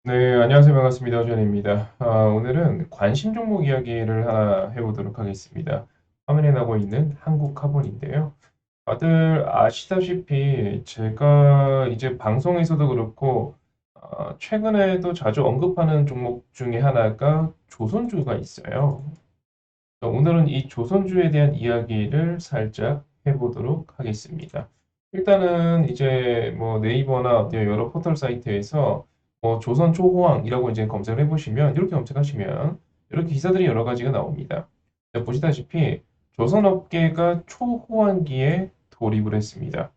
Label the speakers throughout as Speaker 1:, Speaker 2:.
Speaker 1: 네, 안녕하세요. 반갑습니다. 오전입니다. 오늘은 관심 종목 이야기를 하나 해보도록 하겠습니다. 화면에 나고 있는 한국카본인데요. 다들 아시다시피 제가 이제 방송에서도 그렇고, 최근에도 자주 언급하는 종목 중에 하나가 조선주가 있어요. 오늘은 이 조선주에 대한 이야기를 살짝 해보도록 하겠습니다. 일단은 이제 뭐 네이버나 여러 포털 사이트에서 뭐 조선 초호황이라고 이제 검색을 해보시면 이렇게 검색하시면 이렇게 기사들이 여러 가지가 나옵니다. 보시다시피 조선업계가 초호황기에 돌입을 했습니다.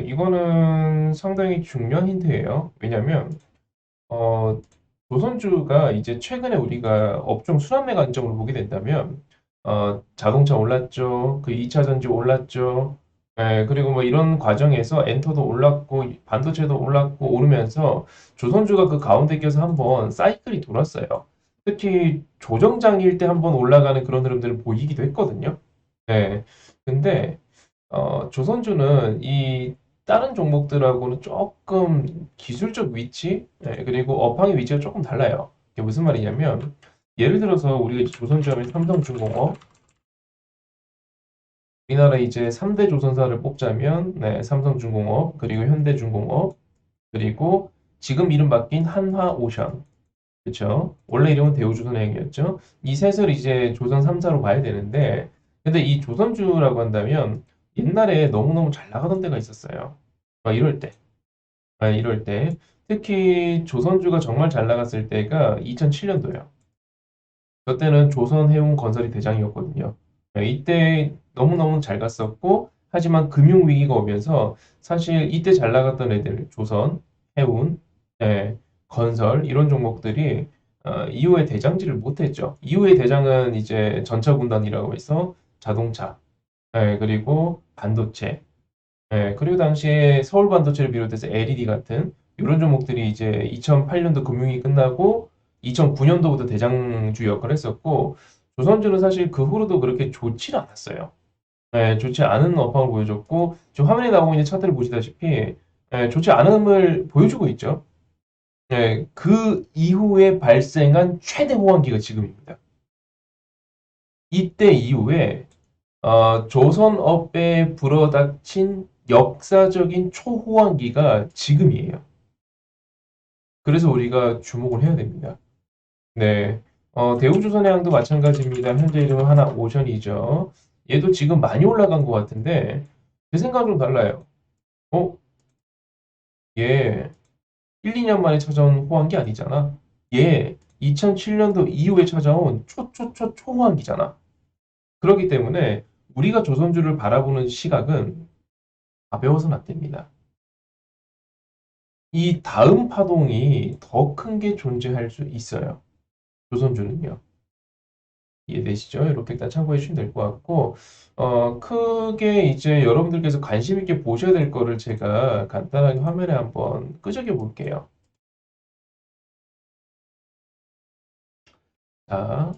Speaker 1: 이거는 상당히 중요한 힌트예요. 왜냐하면 어, 조선주가 이제 최근에 우리가 업종 순환매 관점으로 보게 된다면, 자동차 올랐죠. 그 2차 전지 올랐죠. 그리고 뭐 이런 과정에서 엔터도 올랐고, 반도체도 올랐고, 오르면서 조선주가 그 가운데 껴서 한번 사이클이 돌았어요. 특히 조정장일 때 한번 올라가는 그런 흐름들을 보이기도 했거든요. 네. 근데 조선주는 이 다른 종목들하고는 조금 기술적 위치, 그리고 업황의 위치가 조금 달라요. 이게 무슨 말이냐면, 예를 들어서 우리가 이제 조선주 하면 삼성중공업, 우리나라 이제 3대 조선사를 뽑자면, 네, 삼성중공업, 그리고 현대중공업, 그리고 지금 이름 바뀐 한화오션, 그쵸? 원래 이름은 대우조선해양이었죠. 이 셋을 이제 조선 3사로 봐야 되는데, 근데 이 조선주라고 한다면, 옛날에 너무너무 잘 나가던 때가 있었어요. 이럴 때. 이럴 때. 특히 조선주가 정말 잘 나갔을 때가 2007년도예요. 그때는 조선해운건설이 대장이었거든요. 이때 너무너무 잘 갔었고, 하지만 금융위기가 오면서 사실 이때 잘 나갔던 애들, 조선, 해운, 예, 건설, 이런 종목들이 이후에 대장지를 못했죠. 이후에 대장은 이제 전차군단이라고 해서 자동차, 그리고 반도체, 그리고 당시에 서울 반도체를 비롯해서 LED 같은 이런 종목들이 이제 2008년도 금융이 끝나고 2009년도부터 대장주 역할을 했었고 조선주는 사실 그 후로도 그렇게 좋지 않았어요. 좋지 않은 업황을 보여줬고 지금 화면에 나오고 있는 차트를 보시다시피 좋지 않음을 보여주고 있죠. 그 이후에 발생한 최대 호황기가 지금입니다. 이때 이후에 조선업에 불어닥친 역사적인 초호황기가 지금이에요. 그래서 우리가 주목을 해야 됩니다. 네. 대우조선해양도 마찬가지입니다. 현재 이름은 하나 오션이죠. 얘도 지금 많이 올라간 것 같은데, 제 생각은 좀 달라요. 어? 얘 1, 2년 만에 찾아온 호황기 아니잖아. 얘 2007년도 이후에 찾아온 초호황기잖아. 그렇기 때문에 우리가 조선주를 바라보는 시각은 가벼워서는 안 됩니다. 이 다음 파동이 더 큰 게 존재할 수 있어요. 조선주는요. 이해되시죠? 이렇게 일단 참고해 주시면 될 것 같고, 크게 이제 여러분들께서 관심 있게 보셔야 될 거를 제가 간단하게 화면에 한번 끄적여 볼게요. 자,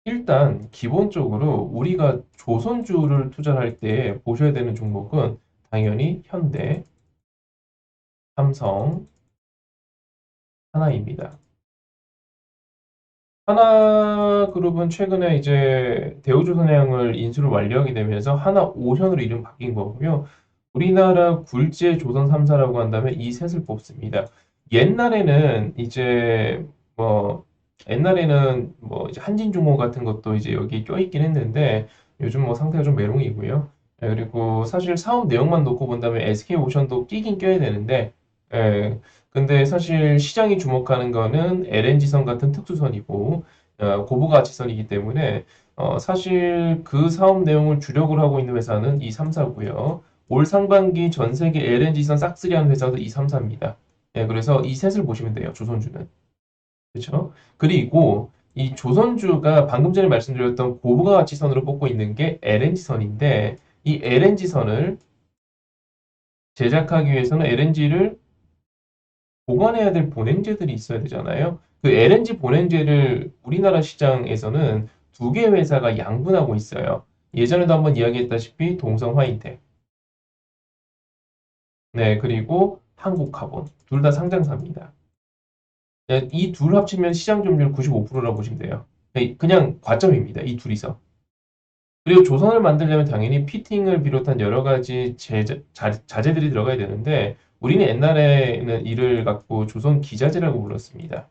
Speaker 1: 일단 기본적으로 우리가 조선주를 투자할 때 보셔야 되는 종목은 당연히 현대, 삼성, 하나입니다. 하나그룹은 최근에 이제 대우조선해양을 인수를 완료하게 되면서 하나오션으로 이름 바뀐 거고요. 우리나라 굴지의 조선 3사라고 한다면 이 셋을 뽑습니다. 옛날에는 이제 뭐 옛날에는 뭐 이제 한진중공 같은 것도 이제 여기 껴있긴 했는데 요즘 뭐 상태가 좀 메롱이고요. 그리고 사실 사업 내용만 놓고 본다면 SK오션도 끼긴 껴야 되는데 예, 근데 사실 시장이 주목하는 거는 LNG선 같은 특수선이고 고부가치선이기 때문에 사실 그 사업 내용을 주력을 하고 있는 회사는 이 3사고요. 올 상반기 전 세계 LNG선 싹쓸이한 회사도 이 3사입니다. 그래서 이 셋을 보시면 돼요. 조선주는. 그렇죠? 그리고 이 조선주가 방금 전에 말씀드렸던 고부가치선으로 뽑고 있는 게 LNG선인데 이 LNG선을 제작하기 위해서는 LNG를 보관해야 될 보냉제들이 있어야 되잖아요. 그 LNG 보냉제를 우리나라 시장에서는 두 개의 회사가 양분하고 있어요. 예전에도 한번 이야기했다시피 동성 화이텍, 네, 그리고 한국카본. 둘 다 상장사입니다. 네, 이 둘 합치면 시장 점유율 95%라고 보시면 돼요. 네, 그냥 과점입니다. 이 둘이서. 그리고 조선을 만들려면 당연히 피팅을 비롯한 여러 가지 자재들이 들어가야 되는데 우리는 옛날에는 이를 갖고 조선 기자재라고 불렀습니다.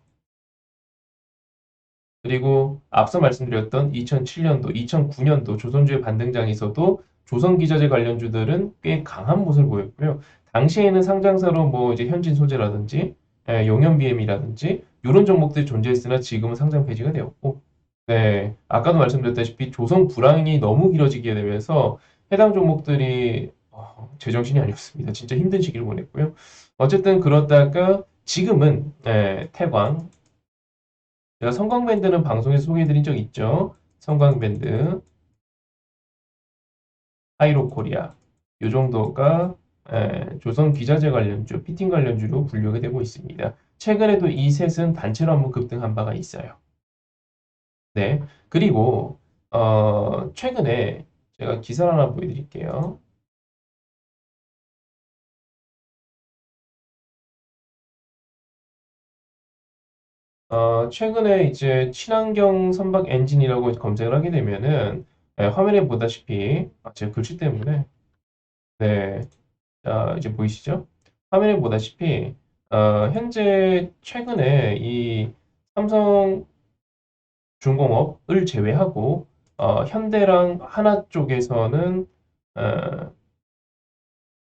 Speaker 1: 그리고 앞서 말씀드렸던 2007년도, 2009년도 조선주의 반등장에서도 조선 기자재 관련주들은 꽤 강한 모습을 보였고요. 당시에는 상장사로 뭐 이제 현진 소재라든지 용현 BM이라든지 이런 종목들이 존재했으나 지금은 상장 폐지가 되었고, 네, 아까도 말씀드렸다시피 조선 불황이 너무 길어지게 되면서 해당 종목들이 제정신이 아니었습니다. 진짜 힘든 시기를 보냈고요. 어쨌든 그렇다가 지금은 태광, 제가 성광밴드는 방송에서 소개해드린 적 있죠. 성광밴드, 하이로코리아 이 정도가 조선 기자재 관련주, 피팅 관련주로 분류가 되고 있습니다. 최근에도 이 셋은 단체로 한번 급등한 바가 있어요. 네, 그리고 최근에 제가 기사를 하나 보여드릴게요. 최근에 이제 친환경 선박 엔진이라고 검색을 하게 되면은 화면에 보다시피 제가 글씨 때문에 네, 자, 이제 보이시죠? 화면에 보다시피 현재 최근에 이 삼성중공업을 제외하고 현대랑 하나 쪽에서는 어,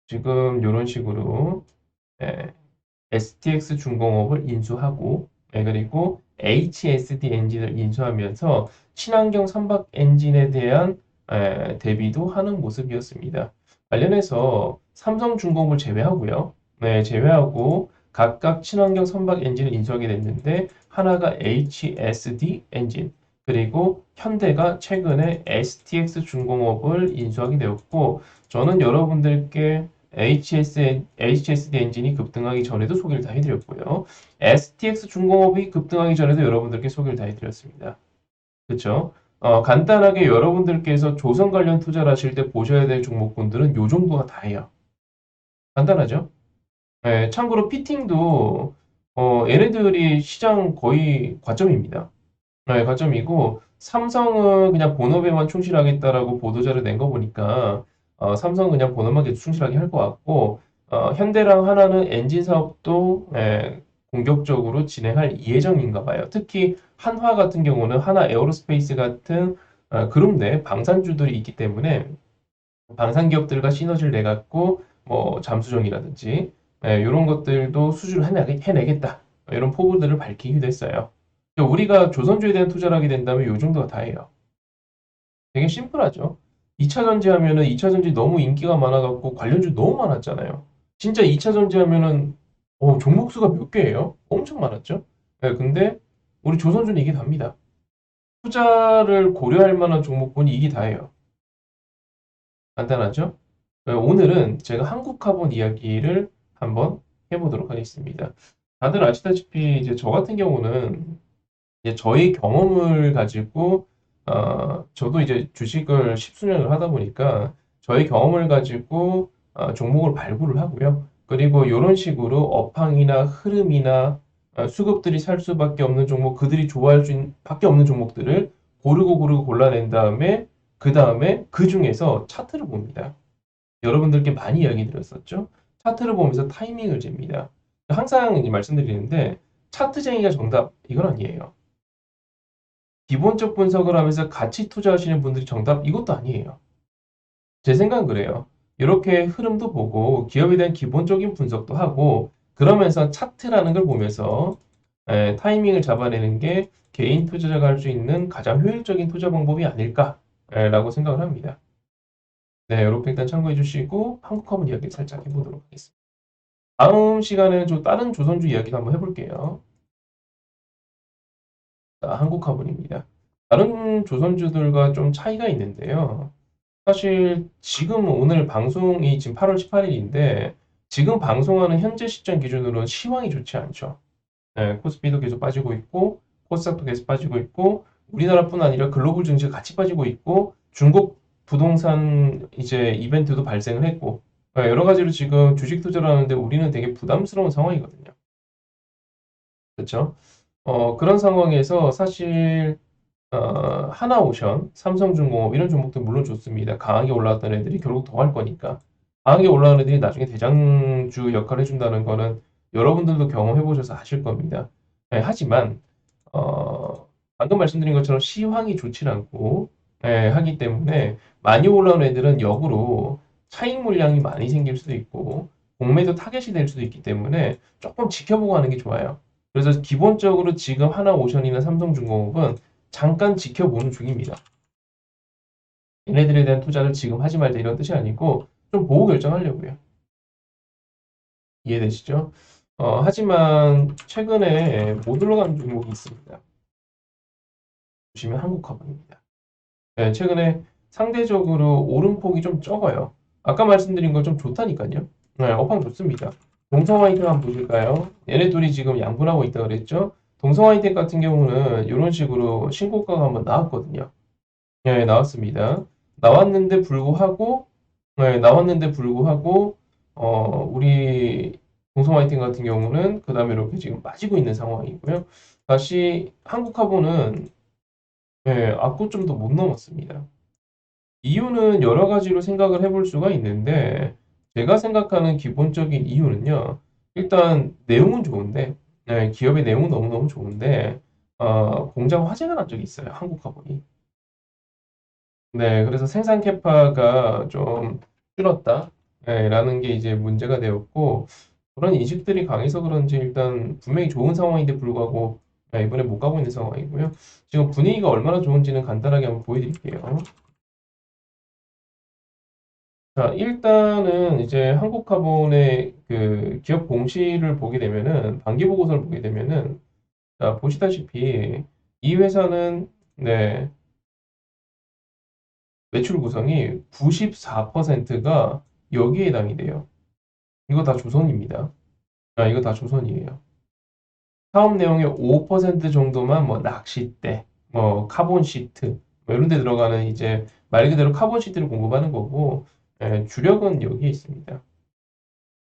Speaker 1: 지금 이런 식으로 예, STX 중공업을 인수하고 그리고 HSD 엔진을 인수하면서 친환경 선박 엔진에 대한 대비도 하는 모습이었습니다. 관련해서 삼성중공업을 제외하고요. 네, 제외하고 각각 친환경 선박 엔진을 인수하게 됐는데 하나가 HSD 엔진 그리고 현대가 최근에 STX 중공업을 인수하게 되었고 저는 여러분들께 HSD 엔진이 급등하기 전에도 소개를 다 해드렸고요. STX 중공업이 급등하기 전에도 여러분들께 소개를 다 해드렸습니다. 그렇죠? 간단하게 여러분들께서 조선 관련 투자를 하실 때 보셔야 될 종목군들은 요 정도가 다예요. 간단하죠? 네, 참고로 피팅도 얘네들이 시장 거의 과점입니다. 네, 가점이고 삼성은 그냥 본업에만 충실하겠다라고 보도자를 낸 거 보니까 삼성은 그냥 본업만 계속 충실하게 할 것 같고 현대랑 하나는 엔진 사업도 공격적으로 진행할 예정인가 봐요. 특히 한화 같은 경우는 하나 에어로스페이스 같은 그룹 내 방산주들이 있기 때문에 방산 기업들과 시너지를 내 갖고 뭐 잠수정이라든지 이런 것들도 수주를 해내겠다 이런 포부들을 밝히기도 했어요. 우리가 조선주에 대한 투자를 하게 된다면 요 정도가 다예요. 되게 심플하죠. 2차 전지 하면은 2차 전지 너무 인기가 많아갖고 관련주 너무 많았잖아요. 진짜 2차 전지 하면은 종목 수가 몇 개예요? 엄청 많았죠. 네, 근데 우리 조선주는 이게 답니다. 투자를 고려할 만한 종목군이 이게 다예요. 간단하죠? 네, 오늘은 제가 한국 카본 이야기를 한번 해보도록 하겠습니다. 다들 아시다시피 이제 저 같은 경우는 이제 저의 경험을 가지고 저도 이제 주식을 십수년을 하다 보니까 저의 경험을 가지고 종목을 발굴을 하고요. 그리고 이런 식으로 업황이나 흐름이나 수급들이 살 수밖에 없는 종목, 그들이 좋아할 밖에 없는 종목들을 고르고 골라낸 다음에 그 다음에 그 중에서 차트를 봅니다. 여러분들께 많이 이야기 드렸었죠. 차트를 보면서 타이밍을 잽니다. 항상 이제 말씀드리는데 차트쟁이가 정답 이건 아니에요. 기본적 분석을 하면서 같이 투자하시는 분들이 정답 이것도 아니에요. 제 생각은 그래요. 이렇게 흐름도 보고 기업에 대한 기본적인 분석도 하고 그러면서 차트라는 걸 보면서 타이밍을 잡아내는 게 개인 투자자가 할 수 있는 가장 효율적인 투자 방법이 아닐까라고 생각을 합니다. 네, 이렇게 일단 참고해 주시고 한국화문 이야기 살짝 해보도록 하겠습니다. 다음 시간에는 좀 다른 조선주 이야기도 한번 해볼게요. 자, 한국화문입니다. 다른 조선주들과 좀 차이가 있는데요. 사실 지금 오늘 방송이 지금 8월 18일인데 지금 방송하는 현재 시점 기준으로는 시황이 좋지 않죠. 네, 코스피도 계속 빠지고 있고 코스닥도 계속 빠지고 있고 우리나라뿐 아니라 글로벌 증시가 같이 빠지고 있고 중국 부동산 이제 이벤트도 발생을 했고 여러 가지로 지금 주식 투자를 하는데 우리는 되게 부담스러운 상황이거든요. 그렇죠? 그런 상황에서 사실 하나오션, 삼성중공업 이런 종목도 물론 좋습니다. 강하게 올라왔던 애들이 결국 더 할 거니까. 강하게 올라온 애들이 나중에 대장주 역할을 해준다는 거는 여러분들도 경험해 보셔서 아실 겁니다. 하지만 방금 말씀드린 것처럼 시황이 좋지 않고 하기 때문에 많이 올라온 애들은 역으로 차익 물량이 많이 생길 수도 있고 공매도 타겟이 될 수도 있기 때문에 조금 지켜보고 하는 게 좋아요. 그래서 기본적으로 지금 하나오션이나 삼성중공업은 잠깐 지켜보는 중입니다. 얘네들에 대한 투자를 지금 하지 말자 이런 뜻이 아니고 좀 보고 결정하려고요. 이해되시죠? 하지만 최근에 못 올라가는 종목이 있습니다. 보시면 한국화물입니다. 네, 최근에 상대적으로 오름폭이 좀 적어요. 아까 말씀드린 거 좀 좋다니까요. 네, 업황 좋습니다. 동성화이텍 한번 보실까요? 얘네 둘이 지금 양분하고 있다 그랬죠? 동성화이텍 같은 경우는 이런 식으로 신고가가 한번 나왔거든요. 네, 나왔습니다. 나왔는데 불구하고, 나왔는데 불구하고, 우리 동성화이팅 같은 경우는 그 다음에 이렇게 지금 빠지고 있는 상황이고요. 다시 한국화보는 앞고점도 못 넘었습니다. 이유는 여러 가지로 생각을 해볼 수가 있는데, 제가 생각하는 기본적인 이유는요, 일단 내용은 좋은데, 기업의 내용은 너무너무 좋은데, 공장 화재가 난 적이 있어요, 한국화보니. 네, 그래서 생산 캐파가 좀 줄었다. 네, 라는 게 이제 문제가 되었고, 그런 인식들이 강해서 그런지 일단 분명히 좋은 상황인데 불구하고 이번에 못 가고 있는 상황이고요. 지금 분위기가 얼마나 좋은지는 간단하게 한번 보여드릴게요. 자, 일단은 이제 한국카본의 그 기업 공시를 보게 되면은, 반기 보고서를 보게 되면은, 자, 보시다시피 이 회사는 네, 매출 구성이 94%가 여기에 해당이 돼요. 이거 다 조선입니다. 이거 다 조선이에요. 사업 내용의 5% 정도만 뭐 낚싯대, 뭐 카본 시트, 뭐 이런 데 들어가는 이제 말 그대로 카본 시트를 공급하는 거고, 주력은 여기에 있습니다.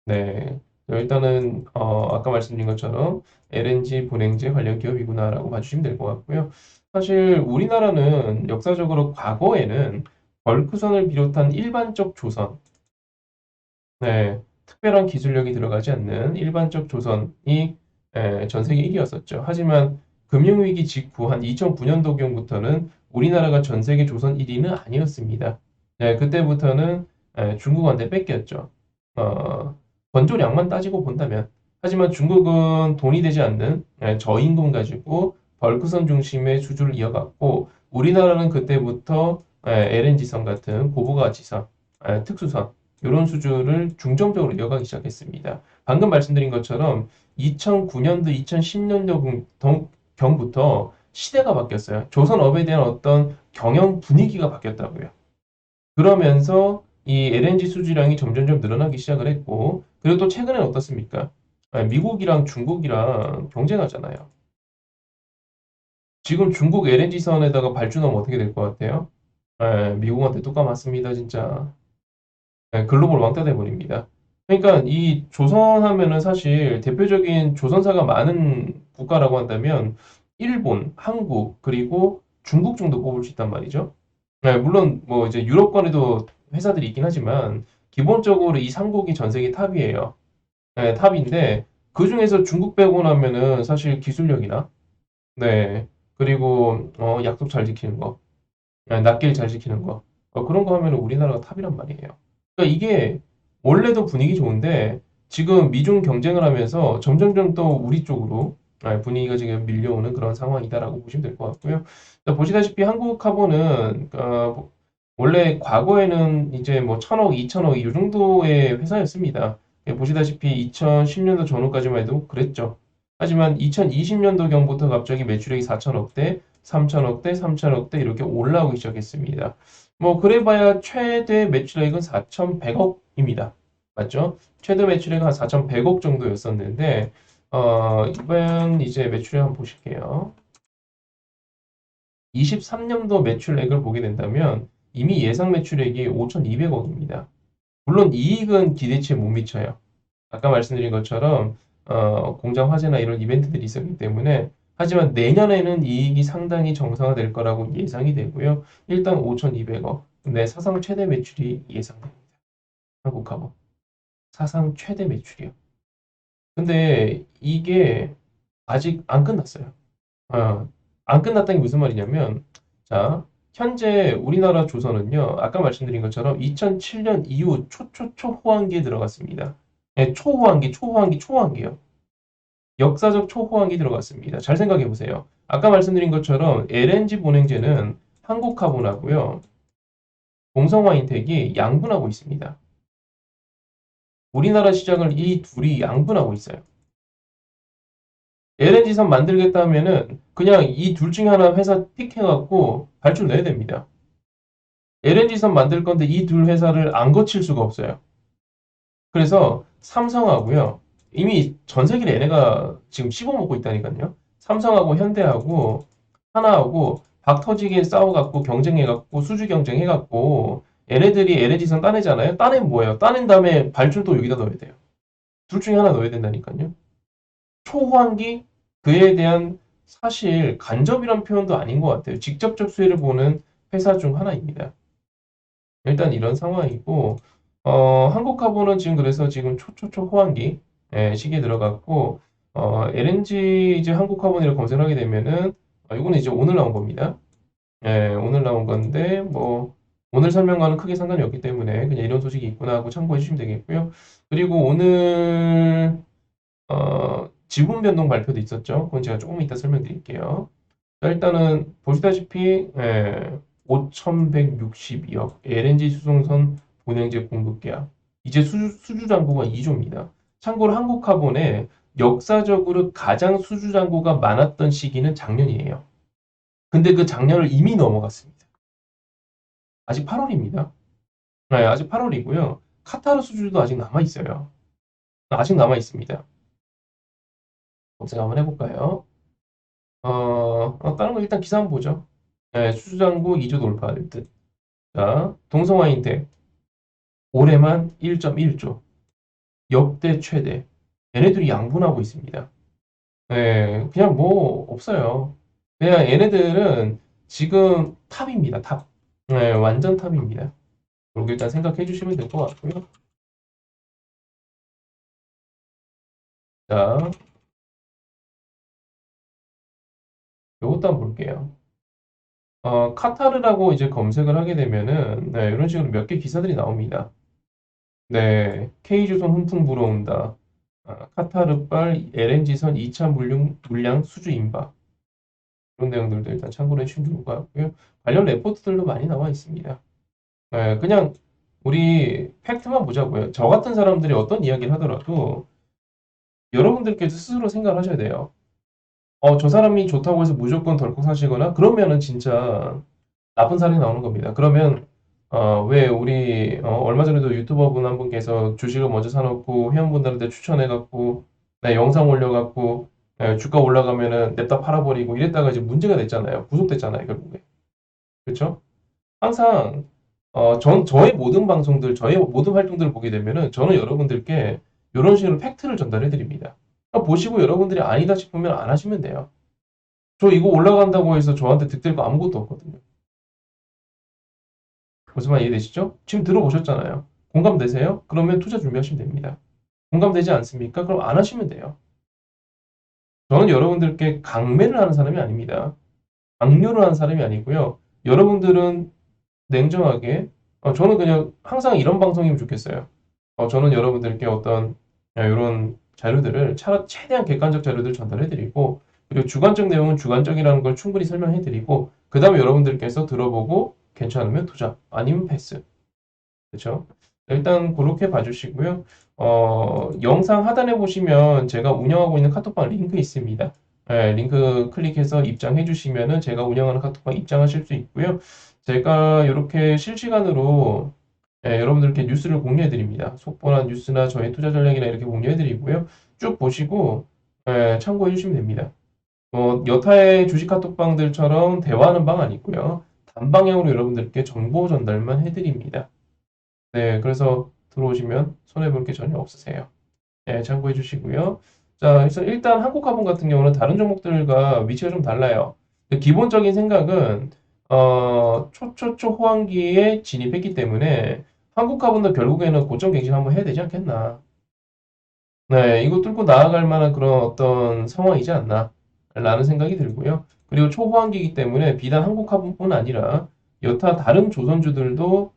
Speaker 1: 네. 일단은 아까 말씀드린 것처럼 LNG, 분행제 관련 기업이구나라고 봐주시면 될 것 같고요. 사실 우리나라는 역사적으로 과거에는 벌크선을 비롯한 일반적 조선, 특별한 기술력이 들어가지 않는 일반적 조선이 전 세계 1위였었죠. 하지만 금융위기 직후 한 2009년도경부터는 우리나라가 전 세계 조선 1위는 아니었습니다. 그때부터는 중국한테 뺏겼죠. 어, 건조량만 따지고 본다면. 하지만 중국은 돈이 되지 않는 저임금 가지고 벌크선 중심의 수주를 이어갔고 우리나라는 그때부터 LNG선 같은 고부가치선, 특수선 이런 수주를 중점적으로 이어가기 시작했습니다. 방금 말씀드린 것처럼 2009년도, 2010년도 경부터 시대가 바뀌었어요. 조선업에 대한 어떤 경영 분위기가 바뀌었다고요. 그러면서 이 LNG 수주량이 점점점 늘어나기 시작을 했고, 그리고 또 최근엔 어떻습니까? 미국이랑 중국이랑 경쟁하잖아요. 지금 중국 LNG선에다가 발주하면 어떻게 될 것 같아요? 미국한테 뚜까 맞습니다, 진짜. 글로벌 왕따 돼버립니다. 그러니까 이 조선 하면은 사실 대표적인 조선사가 많은 국가라고 한다면 일본, 한국, 그리고 중국 정도 뽑을 수 있단 말이죠. 물론 뭐 이제 유럽권에도 회사들이 있긴 하지만 기본적으로 이 삼국이 전 세계 탑이에요. 탑인데 그 중에서 중국 빼고 나면은 사실 기술력이나 그리고 약속 잘 지키는 거, 낱길 잘 지키는 거 그런 거 하면은 우리나라가 탑이란 말이에요. 그러니까 이게 원래도 분위기 좋은데 지금 미중 경쟁을 하면서 점점점 또 우리 쪽으로 분위기가 지금 밀려오는 그런 상황이다라고 보시면 될 것 같고요. 보시다시피 한국카본은 원래 과거에는 이제 뭐 천억, 이천억 이 정도의 회사였습니다. 보시다시피 2010년도 전후까지만 해도 그랬죠. 하지만 2020년도경부터 갑자기 매출액이 4천억대, 3천억대, 3천억대 이렇게 올라오기 시작했습니다. 뭐 그래봐야 최대 매출액은 4,100억입니다. 맞죠? 최대 매출액은 한 4,100억 정도였었는데 이번 이제 매출액 한번 보실게요. 23년도 매출액을 보게 된다면 이미 예상 매출액이 5,200억입니다. 물론 이익은 기대치에 못 미쳐요. 아까 말씀드린 것처럼 공장 화재나 이런 이벤트들이 있었기 때문에 하지만 내년에는 이익이 상당히 정상화될 거라고 예상이 되고요. 일단 5,200억. 네, 사상 최대 매출이 예상됩니다. 한국하고 사상 최대 매출이요. 근데 이게 아직 안 끝났어요. 어, 안 끝났다는 게 무슨 말이냐면, 자, 현재 우리나라 조선은요, 아까 말씀드린 것처럼 2007년 이후 초호황기에 들어갔습니다. 네, 초호황기요. 역사적 초호황기 들어갔습니다. 잘 생각해 보세요. 아까 말씀드린 것처럼 LNG 분행제는 한국화분하고요, 동성화인텍이 양분하고 있습니다. 우리나라 시장을 이 둘이 양분하고 있어요. LNG선 만들겠다 하면은 그냥 이 둘 중에 하나 회사 픽해갖고 발주 내야 됩니다. LNG선 만들 건데 이 둘 회사를 안 거칠 수가 없어요. 그래서 삼성하고요. 이미 전 세계를 얘네가 지금 씹어먹고 있다니까요. 삼성하고 현대하고 하나하고 박 터지게 싸워갖고 경쟁해갖고 수주 경쟁해갖고 얘네들이 LNG선 따내잖아요. 따내면 뭐예요? 따낸 다음에 발주도 여기다 넣어야 돼요. 둘 중에 하나 넣어야 된다니까요. 초호환기 그에 대한 사실 간접이란 표현도 아닌 것 같아요. 직접적 수혜를 보는 회사 중 하나입니다. 일단 이런 상황이고 한국화보는 지금 그래서 지금 초초초 호환기 시기에 들어갔고 LNG 이제 한국화보를 검색을 하게 되면은 이거는 이제 오늘 나온 겁니다. 오늘 나온 건데 뭐 오늘 설명과는 크게 상관이 없기 때문에 그냥 이런 소식이 있구나 하고 참고해 주시면 되겠고요. 그리고 오늘 지분 변동 발표도 있었죠. 그건 제가 조금 이따 설명드릴게요. 자, 일단은 보시다시피 5,162억 LNG 수송선 본행제 공급 계약. 이제 수주 잔고가 2조입니다. 참고로 한국화본에 역사적으로 가장 수주 잔고가 많았던 시기는 작년이에요. 근데 그 작년을 이미 넘어갔습니다. 아직 8월입니다. 네, 아직 8월이고요. 카타르 수주도 아직 남아 있어요. 아직 남아 있습니다. 검색 한번 해볼까요? 다른 거 일단 기사 한번 보죠. 네, 수주잔고 2조 돌파할 듯. 자, 동성화인텍 올해만 1.1조. 역대 최대. 얘네들이 양분하고 있습니다. 네, 그냥 뭐 없어요. 그냥 얘네들은 지금 탑입니다. 탑. 네, 완전 탑입니다. 그리고 일단 생각해 주시면 될 것 같고요. 자, 요것도 한번 볼게요. 카타르라고 이제 검색을 하게 되면은 네, 이런 식으로 몇 개 기사들이 나옵니다. 네, K조선 훈풍 불어온다. 카타르발 LNG선 2차 물량 수주 임박. 이런 내용들도 일단 참고를 해주시면 좋을 것 같고요. 관련 레포트들도 많이 나와 있습니다. 그냥 우리 팩트만 보자고요. 저 같은 사람들이 어떤 이야기를 하더라도 여러분들께서 스스로 생각을 하셔야 돼요. 저 사람이 좋다고 해서 무조건 덜컥 사시거나 그러면은 진짜 나쁜 사람이 나오는 겁니다. 그러면 왜 우리 얼마 전에도 유튜버분 한 분께서 주식을 먼저 사놓고 회원분들한테 추천해갖고 영상 올려갖고 주가 올라가면은 냅다 팔아버리고 이랬다가 이제 문제가 됐잖아요. 구속됐잖아요, 결국에. 그렇죠? 항상 저의 모든 방송들, 저의 모든 활동들을 보게 되면은 저는 여러분들께 이런 식으로 팩트를 전달해 드립니다. 보시고 여러분들이 아니다 싶으면 안 하시면 돼요. 저 이거 올라간다고 해서 저한테 득될 거 아무것도 없거든요. 무슨 말 이해되시죠? 지금 들어보셨잖아요. 공감되세요? 그러면 투자 준비하시면 됩니다. 공감되지 않습니까? 그럼 안 하시면 돼요. 저는 여러분들께 강매를 하는 사람이 아닙니다. 강요를 하는 사람이 아니고요. 여러분들은 냉정하게, 저는 그냥 항상 이런 방송이면 좋겠어요. 저는 여러분들께 어떤 이런 자료들을 최대한 객관적 자료들을 전달해드리고, 그리고 주관적 내용은 주관적이라는 걸 충분히 설명해드리고, 그 다음에 여러분들께서 들어보고 괜찮으면 투자, 아니면 패스. 그렇죠? 일단 그렇게 봐주시고요. 영상 하단에 보시면 제가 운영하고 있는 카톡방 링크 있습니다. 링크 클릭해서 입장해 주시면은 제가 운영하는 카톡방 입장하실 수 있고요. 제가 이렇게 실시간으로 여러분들께 뉴스를 공유해 드립니다. 속보나 뉴스나 저의 투자 전략이나 이렇게 공유해 드리고요. 쭉 보시고 참고해 주시면 됩니다. 여타의 주식 카톡방들처럼 대화하는 방 아니고요. 단방향으로 여러분들께 정보 전달만 해드립니다. 네, 그래서 들어오시면 손해볼 게 전혀 없으세요. 네, 참고해 주시고요. 자, 그래서 일단 한국화분 같은 경우는 다른 종목들과 위치가 좀 달라요. 기본적인 생각은 초초초 호황기에 진입했기 때문에 한국화분도 결국에는 고점 갱신 한번 해야 되지 않겠나. 네, 이거 뚫고 나아갈 만한 그런 어떤 상황이지 않나 라는 생각이 들고요. 그리고 초호황기이기 때문에 비단 한국화분뿐 아니라 여타 다른 조선주들도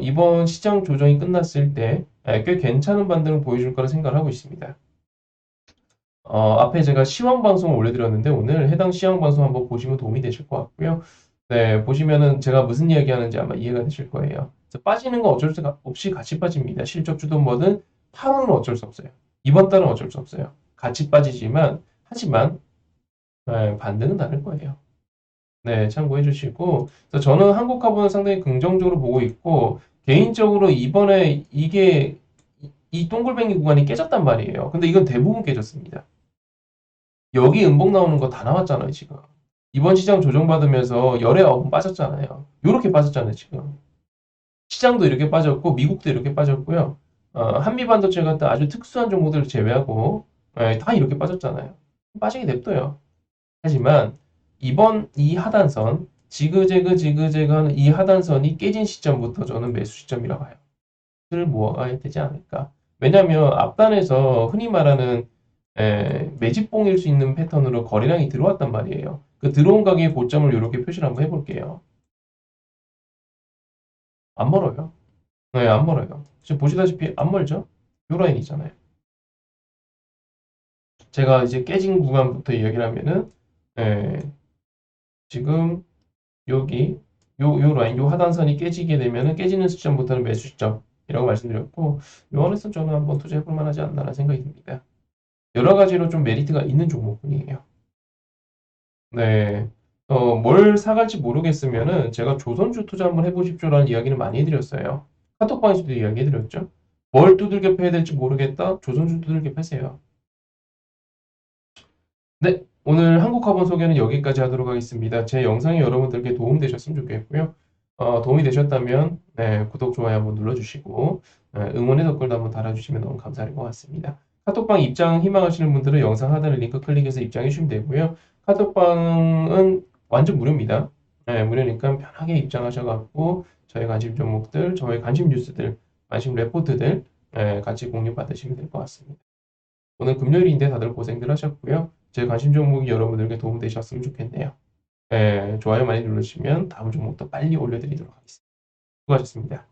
Speaker 1: 이번 시장 조정이 끝났을 때 꽤 괜찮은 반등을 보여줄 거라 생각을 하고 있습니다. 앞에 제가 시황 방송을 올려드렸는데 오늘 해당 시황 방송 한번 보시면 도움이 되실 것 같고요. 네, 보시면은 제가 무슨 이야기 하는지 아마 이해가 되실 거예요. 그래서 빠지는 거 어쩔 수 없이 같이 빠집니다. 실적 주든 뭐든 8월은 어쩔 수 없어요. 이번 달은 어쩔 수 없어요. 같이 빠지지만 하지만 반등은 다를 거예요. 네, 참고해 주시고 그래서 저는 한국화분을 상당히 긍정적으로 보고 있고 개인적으로 이번에 이 동글뱅이 구간이 깨졌단 말이에요. 근데 이건 대부분 깨졌습니다. 여기 음봉 나오는 거 다 나왔잖아요, 지금. 이번 시장 조정받으면서 열의 아홉 빠졌잖아요. 요렇게 빠졌잖아요, 지금. 시장도 이렇게 빠졌고, 미국도 이렇게 빠졌고요. 한미 반도체 같은 아주 특수한 종목들을 제외하고, 다 이렇게 빠졌잖아요. 빠지게 냅둬요. 하지만, 이번 이 하단선, 지그재그 하는 이 하단선이 깨진 시점부터 저는 매수 시점이라고 봐요. 를 모아야 되지 않을까. 왜냐하면 앞단에서 흔히 말하는 매집봉일 수 있는 패턴으로 거래량이 들어왔단 말이에요. 그 들어온 가격의 고점을 이렇게 표시를 한번 해볼게요. 안 멀어요. 네, 안 멀어요. 지금 보시다시피 안 멀죠? 요 라인이잖아요. 제가 이제 깨진 구간부터 이야기를 하면은 예, 지금 여기 요 라인, 요 하단선이 깨지게 되면은 깨지는 시점부터는 매수 시점이라고 말씀드렸고 요 안에서 저는 한번 투자해볼 만하지 않나라는 생각이 듭니다. 여러 가지로 좀 메리트가 있는 종목군이에요. 네. 뭘 사갈지 모르겠으면은 제가 조선주 투자 한번 해보십시오라는 이야기를 많이 해드렸어요. 카톡방에서도 이야기해드렸죠. 뭘 두들겨 패야 될지 모르겠다. 조선주 두들겨 패세요. 네. 오늘 한국화본 소개는 여기까지 하도록 하겠습니다. 제 영상이 여러분들께 도움되셨으면 좋겠고요. 도움이 되셨다면 네, 구독, 좋아요 한번 눌러주시고 응원의 댓글도 한번 달아주시면 너무 감사할 것 같습니다. 카톡방 입장 희망하시는 분들은 영상 하단의 링크 클릭해서 입장해 주시면 되고요. 카톡방은 완전 무료입니다. 네, 무료니까 편하게 입장하셔갖고 저희 관심 종목들, 저희 관심 뉴스들, 관심 레포트들 같이 공유 받으시면 될 것 같습니다. 오늘 금요일인데 다들 고생들 하셨고요. 제 관심 종목이 여러분들께 도움되셨으면 좋겠네요. 좋아요 많이 눌러주시면 다음 종목도 빨리 올려드리도록 하겠습니다. 수고하셨습니다.